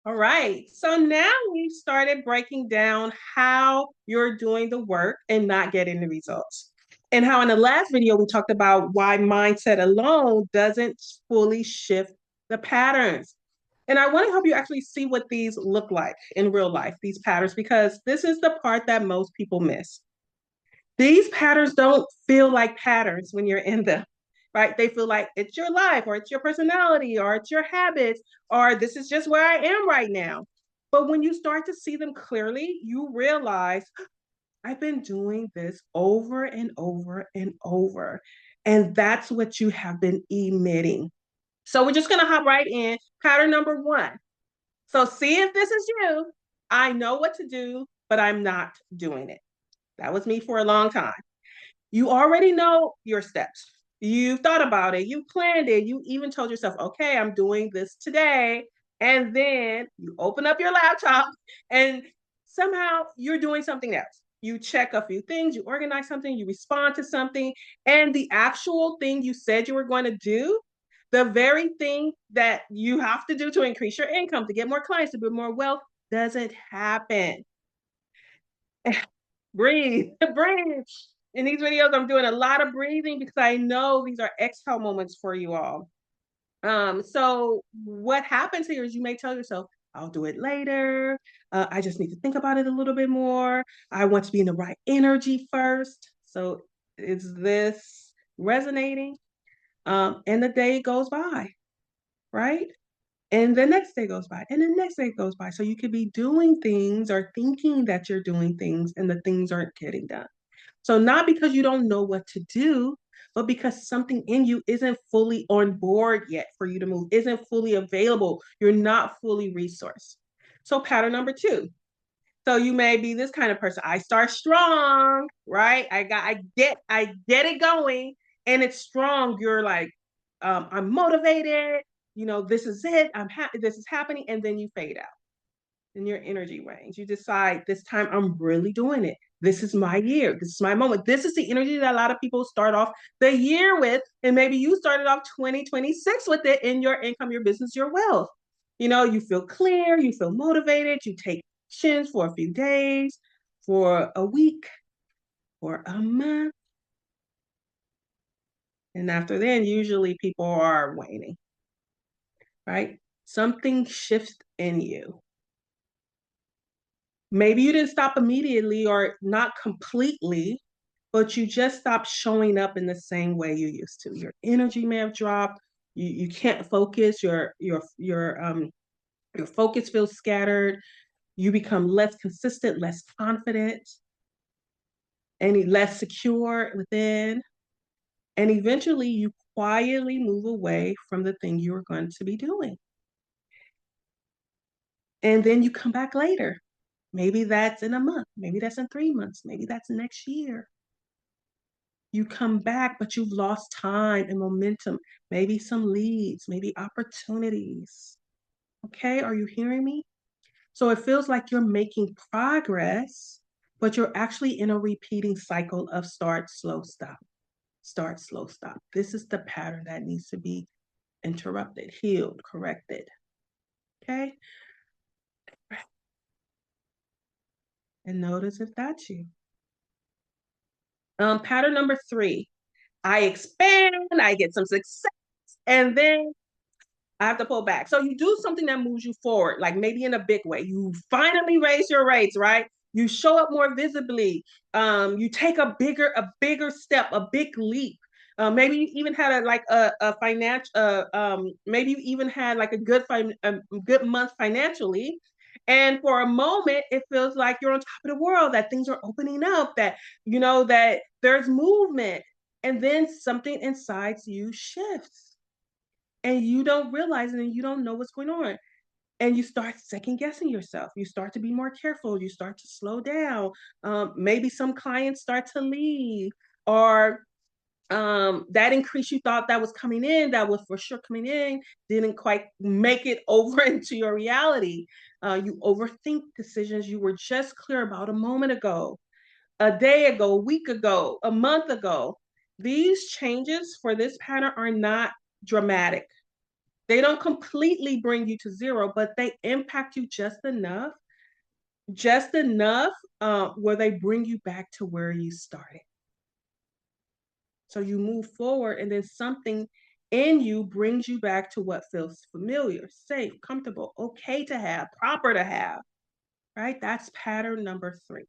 All right. So now we've started breaking down how you're doing the work and not getting the results. And how in the last video, we talked about why mindset alone doesn't fully shift the patterns. And I want to help you actually see what these look like in real life, these patterns, because this is the part that most people miss. These patterns don't feel like patterns when you're in them, right? They feel like it's your life or it's your personality or it's your habits or this is just where I am right now. But when you start to see them clearly, you realize I've been doing this over and over and over. And that's what you have been emitting. So we're just going to hop right in. Pattern number one. So see if this is you. I know what to do, but I'm not doing it. That was me for a long time. You already know your steps. You've thought about it, you planned it, you even told yourself, okay, I'm doing this today. And then you open up your laptop and somehow you're doing something else. You check a few things, you organize something, you respond to something, and the actual thing you said you were going to do, the very thing that you have to do to increase your income, to get more clients, to build more wealth, doesn't happen. Breathe, breathe. In these videos, I'm doing a lot of breathing because I know these are exhale moments for you all. So what happens here is you may tell yourself, I'll do it later. I just need to think about it a little bit more. I want to be in the right energy first. So is this resonating? And the day goes by, right? And the next day goes by, and the next day goes by. So you could be doing things or thinking that you're doing things, and the things aren't getting done. So, not because you don't know what to do, but because something in you isn't fully on board yet for you to move, isn't fully available. You're not fully resourced. So, pattern number two. So you may be this kind of person. I start strong, right? I get it going, and it's strong. You're like, I'm motivated. You know, this is it. I'm happy. This is happening, and then you fade out in your energy range. You decide this time I'm really doing it. This is my year. This is my moment. This is the energy that a lot of people start off the year with. And maybe you started off 2026 with it in your income, your business, your wealth. You know, you feel clear, you feel motivated, you take actions for a few days, for a week, for a month. And after then, usually people are waning, right? Something shifts in you. Maybe you didn't stop immediately or not completely, but you just stopped showing up in the same way you used to. Your energy may have dropped. You can't focus. Your focus feels scattered. You become less consistent, less confident, and less secure within. And eventually you quietly move away from the thing you were going to be doing. And then you come back later. Maybe that's in a month. Maybe that's in 3 months. Maybe that's next year. You come back, but you've lost time and momentum, maybe some leads, maybe opportunities. Okay, are you hearing me? So it feels like you're making progress, but you're actually in a repeating cycle of start, slow, stop, start, slow, stop. This is the pattern that needs to be interrupted, healed, corrected. Okay, and notice if that's you. Pattern number three, I expand, I get some success, and then I have to pull back. So you do something that moves you forward, like maybe in a big way. You finally raise your rates, right? You show up more visibly. You take a bigger step, a big leap. Maybe you even had a financial. Maybe you even had like a good month financially. And for a moment, it feels like you're on top of the world. That things are opening up. That you know that there's movement, and then something inside you shifts and you don't realize it and you don't know what's going on. And you start second guessing yourself. You start to be more careful. You start to slow down. Maybe some clients start to leave, or that increase you thought that was coming in, that was for sure coming in, didn't quite make it over into your reality. You overthink decisions you were just clear about a moment ago, a day ago, a week ago, a month ago. These changes for this pattern are not dramatic. They don't completely bring you to zero, but they impact you just enough where they bring you back to where you started. So you move forward, and then something in you brings you back to what feels familiar, safe, comfortable, okay to have, proper to have, right? That's pattern number 3.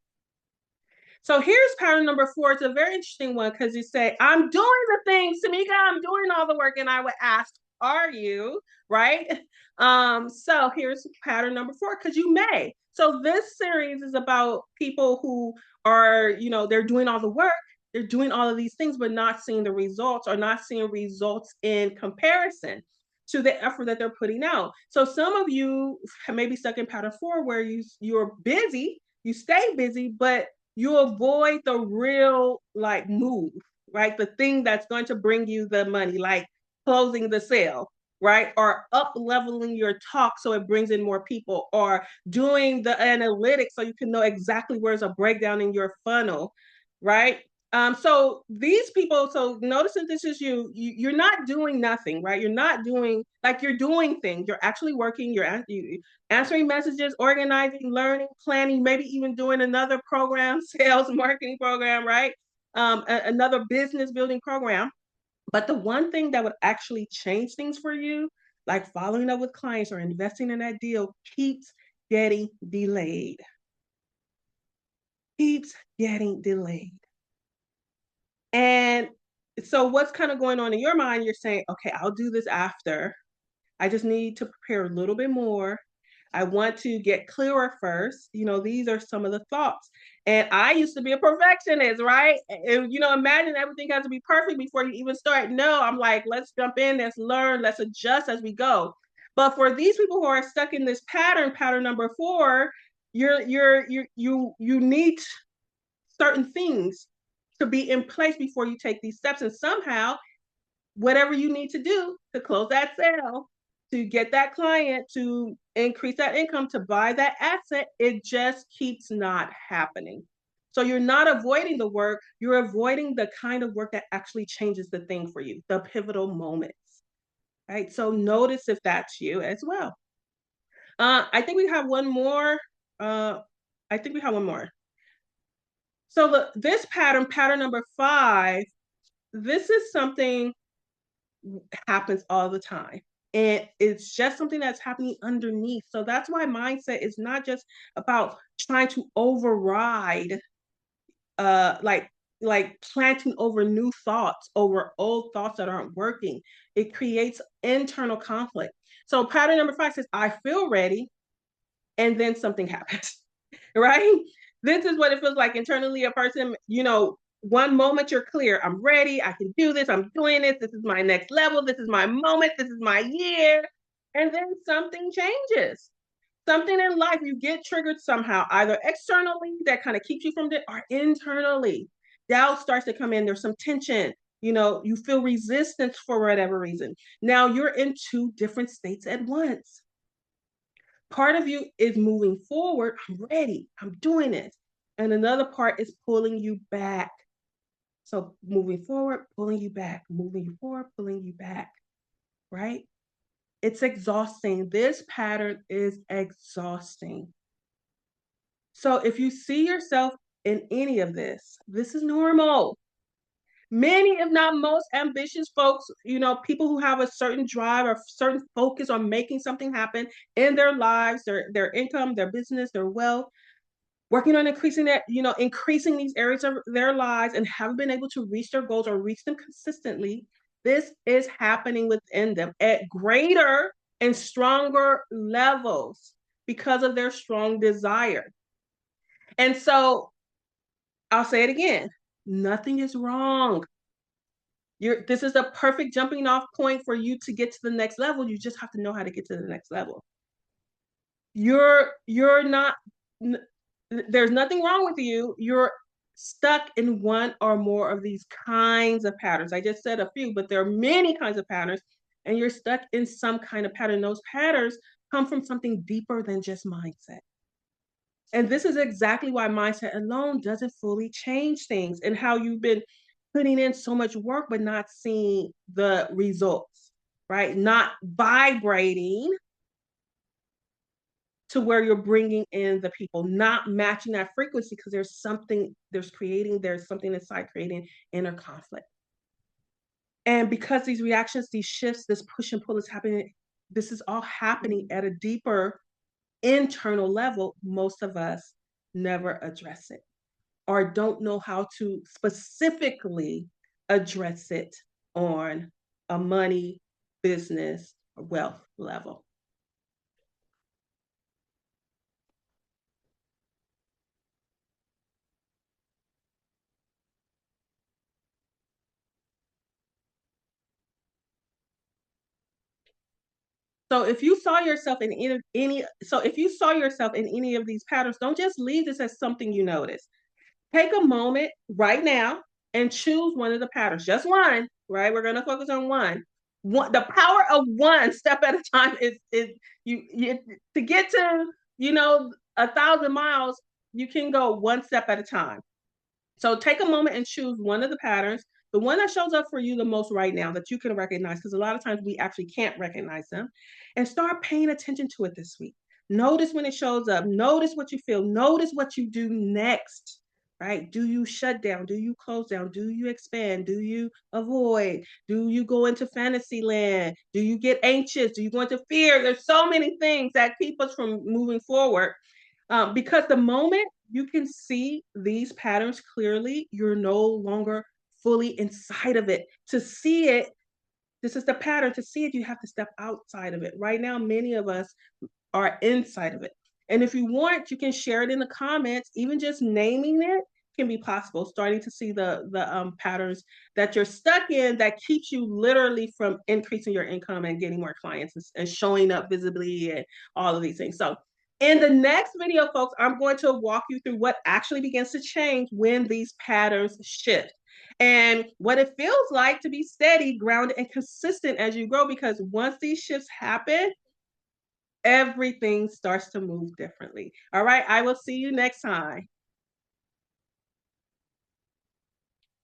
So here's pattern number 4. It's a very interesting one because you say, I'm doing the things, Tamika, I'm doing all the work. And I would ask, are you? Right? So here's pattern number 4, because you may. So this series is about people who are, they're doing all the work, they're doing all of these things, but not seeing the results, or not seeing results in comparison to the effort that they're putting out. So some of you may be stuck in pattern 4 where you're busy, you stay busy, but you avoid the real move, right? The thing that's going to bring you the money, like closing the sale, right? Or up leveling your talk so it brings in more people, or doing the analytics so you can know exactly where's a breakdown in your funnel, right? So these people, so notice that this is you're not doing nothing, right? You're not doing, you're doing things. You're actually working, you're answering messages, organizing, learning, planning, maybe even doing another program, sales marketing program, right? Another business building program. But the one thing that would actually change things for you, like following up with clients or investing in that deal, keeps getting delayed. Keeps getting delayed. And so what's kind of going on in your mind? You're saying, okay, I'll do this after. I just need to prepare a little bit more. I want to get clearer first. These are some of the thoughts. And I used to be a perfectionist, right? And, imagine everything has to be perfect before you even start. No, I'm like, let's jump in, let's learn, let's adjust as we go. But for these people who are stuck in this pattern number 4, you need certain things to be in place before you take these steps. And somehow, whatever you need to do to close that sale, to get that client, to increase that income, to buy that asset, it just keeps not happening. So you're not avoiding the work, you're avoiding the kind of work that actually changes the thing for you, the pivotal moments, right? So notice if that's you as well. I think we have one more. I think we have one more. So this pattern number 5, this is something happens all the time. And it's just something that's happening underneath. So that's why mindset is not just about trying to override, like planting over new thoughts, over old thoughts that aren't working. It creates internal conflict. So pattern number 5 says, I feel ready, and then something happens, right? This is what it feels like internally. A person, one moment you're clear, I'm ready, I can do this, I'm doing this is my next level, this is my moment, this is my year. And then something changes. Something in life, you get triggered somehow, either externally that kind of keeps you from it, or internally. Doubt starts to come in, there's some tension. You feel resistance for whatever reason. Now you're in 2 different states at once. Part of you is moving forward, I'm ready, I'm doing it. And another part is pulling you back. So moving forward, pulling you back, moving you forward, pulling you back, right? It's exhausting. This pattern is exhausting. So if you see yourself in any of this, this is normal. Many, if not most, ambitious folks, people who have a certain drive or certain focus on making something happen in their lives, their income, their business, their wealth, working on increasing that, increasing these areas of their lives, and haven't been able to reach their goals or reach them consistently. This is happening within them at greater and stronger levels because of their strong desire. And so I'll say it again, nothing is wrong. This is a perfect jumping off point for you to get to the next level. You just have to know how to get to the next level. You're not, there's nothing wrong with you. You're stuck in one or more of these kinds of patterns. I just said a few, but there are many kinds of patterns, and you're stuck in some kind of pattern. Those patterns come from something deeper than just mindset. And this is exactly why mindset alone doesn't fully change things, and how you've been putting in so much work but not seeing the results. right? Not vibrating to where you're bringing in the people, not matching that frequency because there's something, there's something inside creating inner conflict. And because these reactions, these shifts, this push and pull is happening, this is all happening at a deeper internal level. Most of us never address it or don't know how to specifically address it on a money, business, or wealth level. So if you saw yourself in if you saw yourself in any of these patterns, don't just leave this as something you notice. Take a moment right now and choose one of the patterns, just one, right? We're going to focus on one. The power of one step at a time is you to get to, 1,000 miles, you can go one step at a time. So take a moment and choose one of the patterns, the one that shows up for you the most right now that you can recognize, because a lot of times we actually can't recognize them, and start paying attention to it this week. Notice when it shows up, notice what you feel, notice what you do next, right? Do you shut down? Do you close down? Do you expand? Do you avoid? Do you go into fantasy land? Do you get anxious? Do you go into fear? There's so many things that keep us from moving forward. Because the moment you can see these patterns clearly, you're no longer fully inside of it. To see it, this is the pattern. To see it, you have to step outside of it. Right now, many of us are inside of it. And if you want, you can share it in the comments. Even just naming it can be possible. Starting to see the patterns that you're stuck in that keeps you literally from increasing your income and getting more clients and showing up visibly and all of these things. So in the next video, folks, I'm going to walk you through what actually begins to change when these patterns shift and what it feels like to be steady, grounded, and consistent as you grow. Because once these shifts happen, everything starts to move differently. All right, I will see you next time.